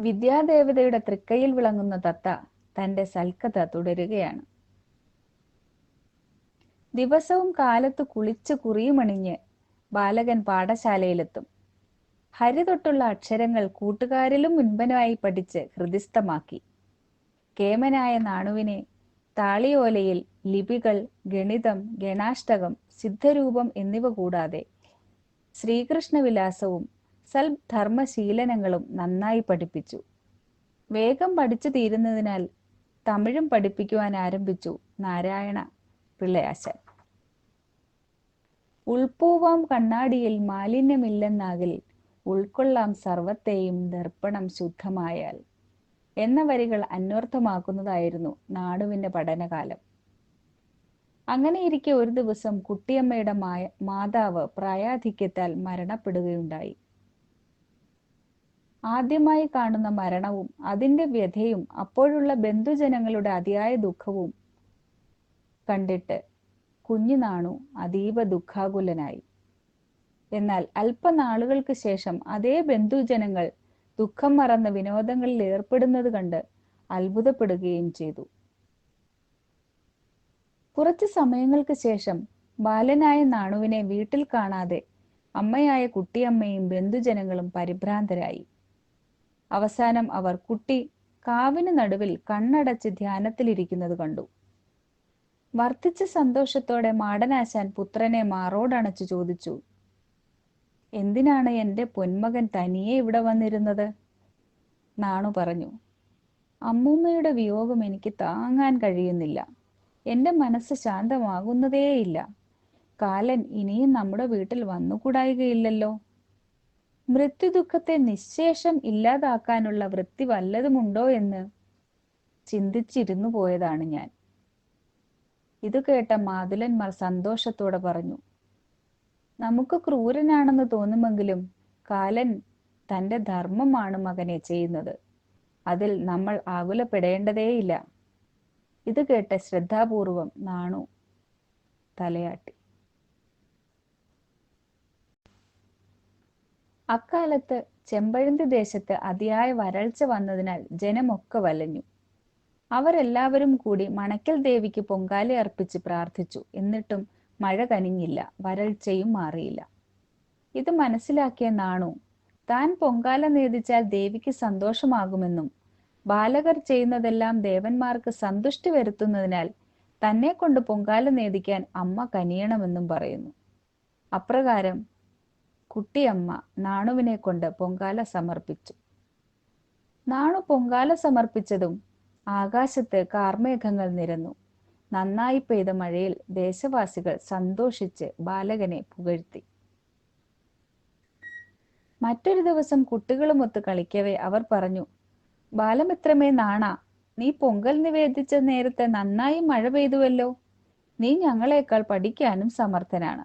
വിദ്യാദേവതയുടെ തൃക്കൈയിൽ വിളങ്ങുന്ന തത്ത തന്റെ സൽക്കഥ തുടരുകയാണ്. ദിവസവും കാലത്ത് കുളിച്ച് കുറിയുമണിഞ്ഞ് ബാലകൻ പാഠശാലയിലെത്തും. ഹരി തൊട്ടുള്ള അക്ഷരങ്ങൾ കൂട്ടുകാരിലും മുൻപനായി പഠിച്ച് ഹൃദിസ്ഥമാക്കി. കേമനായ നാണുവിനെ താളിയോലയിൽ ലിപികൾ, ഗണിതം, ഗണാഷ്ടകം, സിദ്ധരൂപം എന്നിവ കൂടാതെ ശ്രീകൃഷ്ണവിലാസവും സൽധർമ്മശീലനങ്ങളും നന്നായി പഠിപ്പിച്ചു. വേഗം പഠിച്ചു തീരുന്നതിനാൽ തമിഴും പഠിപ്പിക്കുവാൻ ആരംഭിച്ചു നാരായണ പിള്ളയാശാൻ. ഉൾപ്പൂവാം കണ്ണാടിയിൽ മാലിന്യമില്ലെന്നാകിൽ ഉൾക്കൊള്ളാം സർവത്തെയും ദർപ്പണം ശുദ്ധമായാൽ എന്ന വരികൾ അന്വർത്ഥമാക്കുന്നതായിരുന്നു നാണുവിന്റെ പഠനകാലം. അങ്ങനെയിരിക്കെ ഒരു ദിവസം കുട്ടിയമ്മയുടെ മാതാവ് പ്രായാധിക്യത്താൽ മരണപ്പെടുകയുണ്ടായി. ആദ്യമായി കാണുന്ന മരണവും അതിന്റെ വ്യഥയും അപ്പോഴുള്ള ബന്ധുജനങ്ങളുടെ അതിയായ ദുഃഖവും കണ്ടിട്ട് കുഞ്ഞു നാണു അതീവ ദുഃഖാകുലനായി. എന്നാൽ അല്പനാളുകൾക്ക് ശേഷം അതേ ബന്ധുജനങ്ങൾ ദുഃഖം മറന്ന് വിനോദങ്ങളിൽ ഏർപ്പെടുന്നത് കണ്ട് അത്ഭുതപ്പെടുകയും ചെയ്തു. കുറച്ചു സമയങ്ങൾക്ക് ശേഷം ബാലനായ നാണുവിനെ വീട്ടിൽ കാണാതെ അമ്മയായ കുട്ടിയമ്മയും ബന്ധുജനങ്ങളും പരിഭ്രാന്തരായി. അവസാനം അവർ കുട്ടി കാവിന് നടുവിൽ കണ്ണടച്ച് ധ്യാനത്തിലിരിക്കുന്നത് കണ്ടു. വർദ്ധിച്ച സന്തോഷത്തോടെ മാടനാശാൻ പുത്രനെ മാറോടണച്ചു ചോദിച്ചു, എന്തിനാണ് എൻ്റെ പൊന്മകൻ തനിയെ ഇവിടെ വന്നിരുന്നത്? നാണു പറഞ്ഞു, അമ്മൂമ്മയുടെ വിയോഗം എനിക്ക് താങ്ങാൻ കഴിയുന്നില്ല. എൻ്റെ മനസ്സ് ശാന്തമാകുന്നതേയില്ല. കാലൻ ഇനിയും നമ്മുടെ വീട്ടിൽ വന്നുകൂടായികയില്ലല്ലോ. മൃത്യുദുഃഖത്തെ നിശ്ശേഷം ഇല്ലാതാക്കാനുള്ള വൃത്തി വല്ലതുമുണ്ടോ എന്ന് ചിന്തിച്ചിരുന്നു പോയതാണ് ഞാൻ. ഇത് കേട്ട മാതുലന്മാർ സന്തോഷത്തോടെ പറഞ്ഞു, നമുക്ക് ക്രൂരനാണെന്ന് തോന്നുമെങ്കിലും കാലൻ തന്റെ ധർമ്മമാണ് മകനെ ചെയ്യുന്നത്. അതിൽ നമ്മൾ ആകുലപ്പെടേണ്ടതേയില്ല. ഇത് കേട്ട് ശ്രദ്ധാപൂർവം നാണു തലയാട്ടി. അക്കാലത്ത് ചെമ്പഴന്തി ദേശത്ത് അതിയായ വരൾച്ച വന്നതിനാൽ ജനമൊക്കെ വലഞ്ഞു. അവരെല്ലാവരും കൂടി മണക്കൽ ദേവിക്ക് പൊങ്കാല അർപ്പിച്ച് പ്രാർത്ഥിച്ചു. എന്നിട്ടും മഴ കനിഞ്ഞില്ല, വരൾച്ചയും മാറിയില്ല. ഇത് മനസ്സിലാക്കിയ നാണു താൻ പൊങ്കാല നേദിച്ചാൽ ദേവിക്ക് സന്തോഷമാകുമെന്നും ബാലകർ ചെയ്യുന്നതെല്ലാം ദേവന്മാർക്ക് സന്തുഷ്ടി വരുത്തുന്നതിനാൽ തന്നെ കൊണ്ട് പൊങ്കാല നേദിക്കാൻ അമ്മ കനിയണമെന്നും പറയുന്നു. അപ്രകാരം കുട്ടിയമ്മ നാണുവിനെ കൊണ്ട് പൊങ്കാല സമർപ്പിച്ചു. നാണു പൊങ്കാല സമർപ്പിച്ചതും ആകാശത്ത് കാർമേഘങ്ങൾ നിരന്നു. നന്നായി പെയ്ത മഴയിൽ ദേശവാസികൾ സന്തോഷിച്ച് ബാലകനെ പുകഴ്ത്തി. മറ്റൊരു ദിവസം കുട്ടികളുമൊത്ത് കളിക്കവേ അവർ പറഞ്ഞു, ബാലമിത്രമേ നാണ, നീ പൊങ്കൽ നിവേദിച്ച നേരത്തെ നന്നായി മഴ പെയ്തുവല്ലോ. നീ ഞങ്ങളെക്കാൾ പഠിക്കാനും സമർത്ഥനാണ്.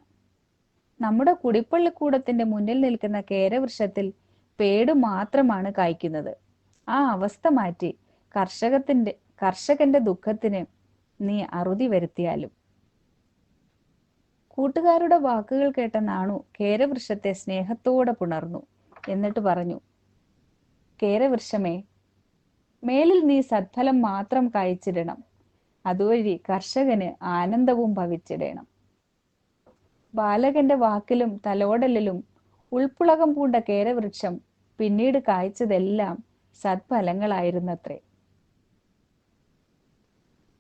നമ്മുടെ കുടിപ്പള്ളിക്കൂടത്തിന്റെ മുന്നിൽ നിൽക്കുന്ന കേരവൃക്ഷത്തിൽ പേട് മാത്രമാണ് കായ്ക്കുന്നത്. ആ അവസ്ഥ മാറ്റി കർഷകന്റെ ദുഃഖത്തിന് നീ അറുതി വരുത്തിയാലും. കൂട്ടുകാരുടെ വാക്കുകൾ കേട്ട നാണു കേരവൃക്ഷത്തെ സ്നേഹത്തോടെ പുണർന്നു. എന്നിട്ട് പറഞ്ഞു, കേരവൃക്ഷമേ, മേലിൽ നീ സത്ഫലം മാത്രം കായ്ച്ചിടണം. അതുവഴി കർഷകന് ആനന്ദവും ഭവിച്ചിടണം. ബാലകന്റെ വാക്കിലും തലോടലിലും ഉൾപ്പുളകം പൂണ്ട കേരവൃക്ഷം പിന്നീട് കായ്ച്ചതെല്ലാം സത്ഫലങ്ങളായിരുന്നത്രേ.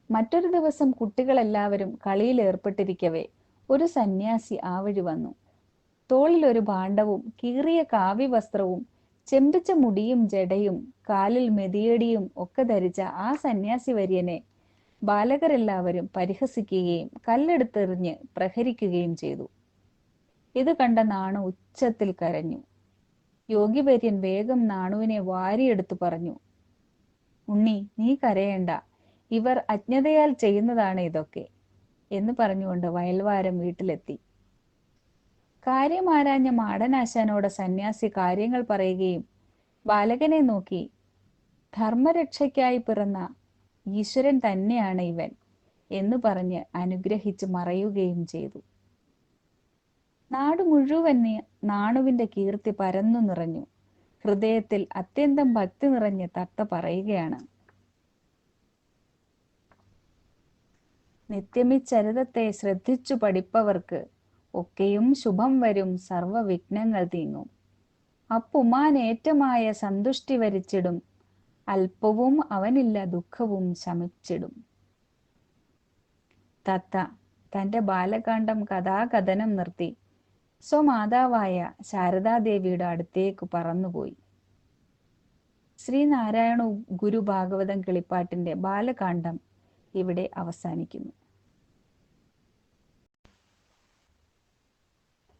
മറ്റൊരു ദിവസം കുട്ടികളെല്ലാവരും കളിയിൽ ഏർപ്പെട്ടിരിക്കവേ ഒരു സന്യാസി ആ വഴി വന്നു. തോളിൽ ഒരു ഭാണ്ഡവും കീറിയ കാവ്യ വസ്ത്രവും ചെമ്പിച്ച മുടിയും ജടയും കാലിൽ മെതിയടിയും ഒക്കെ ധരിച്ച ആ സന്യാസി വര്യനെ ബാലകരെല്ലാവരും പരിഹസിക്കുകയും കല്ലെടുത്തെറിഞ്ഞ് പ്രഹരിക്കുകയും ചെയ്തു. ഇത് കണ്ട നാണു ഉച്ചത്തിൽ കരഞ്ഞു. യോഗിവര്യൻ വേഗം നാണുവിനെ വാരിയെടുത്തു പറഞ്ഞു, ഉണ്ണി, നീ കരയേണ്ട, ഇവർ അജ്ഞതയാൽ ചെയ്യുന്നതാണ് ഇതൊക്കെ എന്ന് പറഞ്ഞുകൊണ്ട് വയൽവാരം വീട്ടിലെത്തി. കാര്യമാരാഞ്ഞ മാടനാശാനോട് സന്യാസി കാര്യങ്ങൾ പറയുകയും ബാലകനെ നോക്കി, ധർമ്മരക്ഷയ്ക്കായി പിറന്ന ഈശ്വരൻ തന്നെയാണ് ഇവൻ എന്ന് പറഞ്ഞ് അനുഗ്രഹിച്ച് മറയുകയും ചെയ്തു. നാട് മുഴുവൻ നാണുവിന്റെ കീർത്തി പരന്നു നിറഞ്ഞു. ഹൃദയത്തിൽ അത്യന്തം ഭക്തി നിറഞ്ഞ് തത്ത പറയുകയാണ്. നിത്യമിച്ചരിതത്തെ ശ്രദ്ധിച്ചു പഠിപ്പവർക്ക് ഒക്കെയും ശുഭം വരും, സർവ വിഘ്നങ്ങൾ തീങ്ങും. അപ്പുമാനേറ്റമായ സന്തുഷ്ടി വരിച്ചിടും, അല്പവും അവനില്ല ദുഃഖവും ശമിച്ചിടും. തത്ത തന്റെ ബാലകാണ്ഡം കഥാകഥനം നിർത്തി സ്വമാതാവായ ശാരദാദേവിയുടെ അടുത്തേക്ക് പറന്നുപോയി. ശ്രീനാരായണ ഗുരു ഭാഗവതം കിളിപ്പാട്ടിന്റെ ബാലകാണ്ഡം ഇവിടെ അവസാനിക്കുന്നു.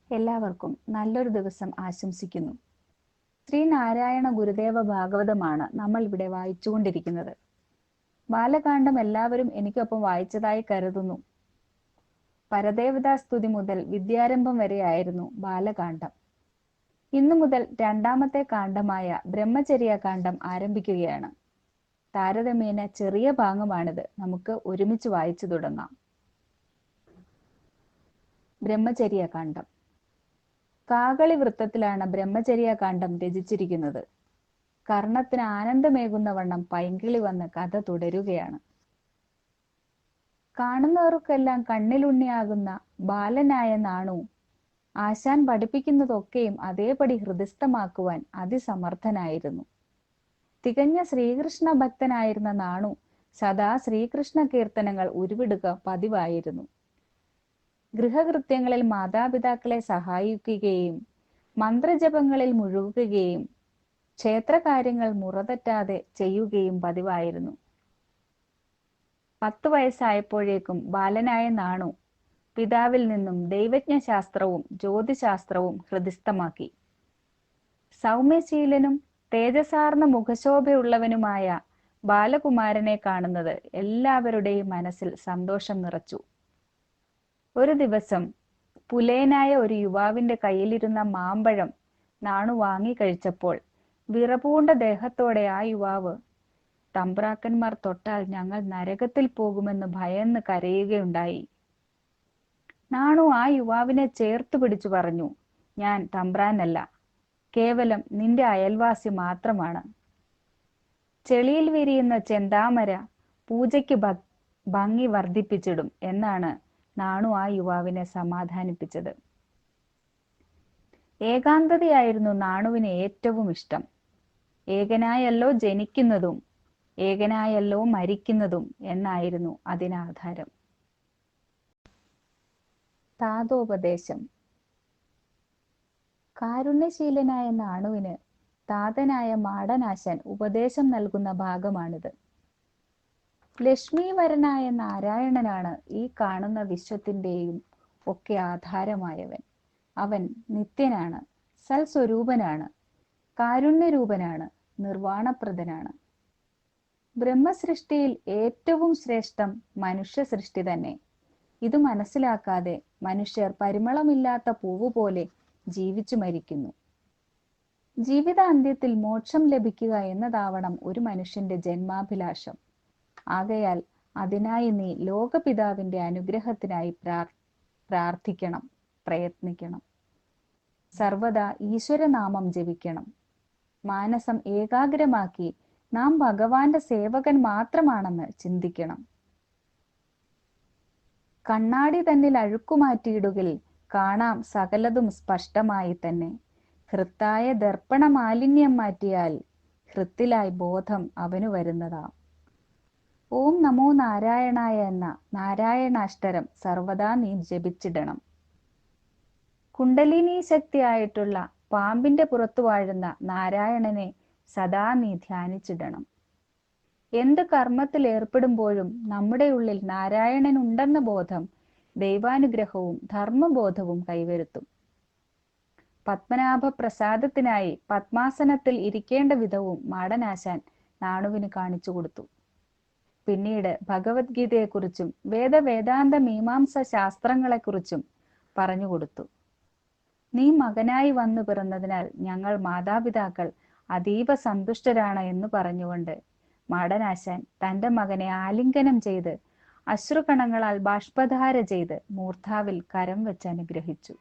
എല്ലാവർക്കും നല്ലൊരു ദിവസം ആശംസിക്കുന്നു. ശ്രീനാരായണ ഗുരുദേവ ഭാഗവതമാണ് നമ്മൾ ഇവിടെ വായിച്ചുകൊണ്ടിരിക്കുന്നത്. ബാലകാണ്ഡം എല്ലാവരും എനിക്കൊപ്പം വായിച്ചതായി കരുതുന്നു. പരദേവതാ സ്തുതി മുതൽ വിദ്യാരംഭം വരെയായിരുന്നു ബാലകാണ്ഡം. ഇന്നു മുതൽ രണ്ടാമത്തെ കാണ്ഡമായ ബ്രഹ്മചര്യ കാണ്ഡം ആരംഭിക്കുകയാണ്. താരതമ്യേന ചെറിയ ഭാഗമാണിത്. നമുക്ക് ഒരുമിച്ച് വായിച്ചു തുടങ്ങാം. ബ്രഹ്മചര്യ കാണ്ഡം. കാകളി വൃത്തത്തിലാണ് ബ്രഹ്മചര്യ കാണ്ഡം രചിച്ചിരിക്കുന്നത്. കർണത്തിന് ആനന്ദമേകുന്ന വണ്ണം പൈങ്കിളി വന്ന് കഥ തുടരുകയാണ്. കാണുന്നവർക്കെല്ലാം കണ്ണിലുണ്ണിയാകുന്ന ബാലനായ നാണു ആശാൻ പഠിപ്പിക്കുന്നതൊക്കെയും അതേപടി ഹൃദിസ്ഥമാക്കുവാൻ അതിസമർത്ഥനായിരുന്നു. തികഞ്ഞ ശ്രീകൃഷ്ണ ഭക്തനായിരുന്ന നാണു സദാ ശ്രീകൃഷ്ണ കീർത്തനങ്ങൾ ഉരുവിടുക പതിവായിരുന്നു. ഗൃഹകൃത്യങ്ങളിൽ മാതാപിതാക്കളെ സഹായിക്കുകയും മന്ത്രജപങ്ങളിൽ മുഴുകുകയും ക്ഷേത്രകാര്യങ്ങൾ മുറതെറ്റാതെ ചെയ്യുകയും പതിവായിരുന്നു. 10 വയസ്സായപ്പോഴേക്കും ബാലനായ നാണു പിതാവിൽ നിന്നും ദൈവജ്ഞശാസ്ത്രവും ജ്യോതിശാസ്ത്രവും ഹൃദിസ്ഥമാക്കി. സൗമ്യശീലനും തേജസാർന്ന മുഖശോഭയുള്ളവനുമായ ബാലകുമാരനെ കാണുന്നത് എല്ലാവരുടെയും മനസ്സിൽ സന്തോഷം നിറച്ചു. ഒരു ദിവസം പുലയനായ ഒരു യുവാവിന്റെ കയ്യിലിരുന്ന മാമ്പഴം നാണു വാങ്ങിക്കഴിച്ചപ്പോൾ വിറപൂണ്ട ദേഹത്തോടെ ആ യുവാവ്, തമ്പ്രാക്കന്മാർ തൊട്ടാൽ ഞങ്ങൾ നരകത്തിൽ പോകുമെന്ന് ഭയന്ന് കരയുകയുണ്ടായി. നാണു ആ യുവാവിനെ ചേർത്തു പിടിച്ചു പറഞ്ഞു, ഞാൻ തമ്പ്രാനല്ല, കേവലം നിന്റെ അയൽവാസി മാത്രമാണ്. ചെളിയിൽ വിരിയുന്ന ചെന്താമര പൂജയ്ക്ക് ഭംഗി വർദ്ധിപ്പിച്ചിടും എന്നാണ് നാണു ആ യുവാവിനെ സമാധാനിപ്പിച്ചത്. ഏകാന്തതയായിരുന്നു നാണുവിന് ഏറ്റവും ഇഷ്ടം. ഏകനായല്ലോ ജനിക്കുന്നതും ഏകനായല്ലോ മരിക്കുന്നതും എന്നായിരുന്നു അതിനാധാരം. താതോപദേശം. കാരുണ്യശീലനായ നാണുവിന് താതനായ മാടനാശാൻ ഉപദേശം നൽകുന്ന ഭാഗമാണിത്. ലക്ഷ്മീവരനായ നാരായണനാണ് ഈ കാണുന്ന വിശ്വത്തിൻ്റെയും ഒക്കെ ആധാരമായവൻ. അവൻ നിത്യനാണ്, സൽസ്വരൂപനാണ്, കാരുണ്യരൂപനാണ്, നിർവാണപ്രദനാണ്. ബ്രഹ്മസൃഷ്ടിയിൽ ഏറ്റവും ശ്രേഷ്ഠം മനുഷ്യ സൃഷ്ടി തന്നെ. ഇത് മനസ്സിലാക്കാതെ മനുഷ്യർ പരിമളമില്ലാത്ത പൂവ് പോലെ ജീവിച്ചു മരിക്കുന്നു. ജീവിതാന്ത്യത്തിൽ മോക്ഷം ലഭിക്കുക എന്നതാവണം ഒരു മനുഷ്യന്റെ ജന്മാഭിലാഷം. ആകയാൽ അതിനായി നീ ലോകപിതാവിന്റെ അനുഗ്രഹത്തിനായി പ്രാർത്ഥിക്കണം, പ്രയത്നിക്കണം. സർവദാ ഈശ്വരനാമം ജപിക്കണം. മാനസം ഏകാഗ്രമാക്കി നാം ഭഗവാന്റെ സേവകൻ മാത്രമാണെന്ന് ചിന്തിക്കണം. കണ്ണാടി തന്നിൽ അഴുക്കുമാറ്റിയിടുകിൽ കാണാം സകലതും സ്പഷ്ടമായി തന്നെ. ഹൃത്തായ ദർപ്പണ മാലിന്യം മാറ്റിയാൽ ഹൃത്തിലായി ബോധം അവനു വരുന്നതാം. ഓം നമോ നാരായണായ എന്ന നാരായണാഷ്ടരം സർവദാ നീ ജപിച്ചിടണം. കുണ്ടലിനി ശക്തിയായിട്ടുള്ള പാമ്പിന്റെ പുറത്തു വാഴുന്ന നാരായണനെ സദാ നീ ധ്യാനിച്ചിടണം. എന്ത് കർമ്മത്തിൽ ഏർപ്പെടുമ്പോഴും നമ്മുടെ ഉള്ളിൽ നാരായണൻ ഉണ്ടെന്ന ബോധം ദൈവാനുഗ്രഹവും ധർമ്മബോധവും കൈവരുത്തും. പത്മനാഭ പ്രസാദത്തിനായി പത്മാസനത്തിൽ ഇരിക്കേണ്ട വിധവും മാടനാശാൻ നാണുവിന് കാണിച്ചു കൊടുത്തു. പിന്നീട് ഭഗവത്ഗീതയെക്കുറിച്ചും വേദാന്ത മീമാംസ ശാസ്ത്രങ്ങളെക്കുറിച്ചും പറഞ്ഞുകൊടുത്തു. നീ മകനായി വന്നു പിറന്നതിനാൽ ഞങ്ങൾ മാതാപിതാക്കൾ അതീവ സന്തുഷ്ടരാണ് എന്ന് പറഞ്ഞുകൊണ്ട് മാടനാശാൻ തന്റെ മകനെ ആലിംഗനം ചെയ്ത് അശ്രുകണങ്ങളാൽ ബാഷ്പധാര ചെയ്ത് മൂർധാവിൽ കരം വെച്ച് അനുഗ്രഹിച്ചു.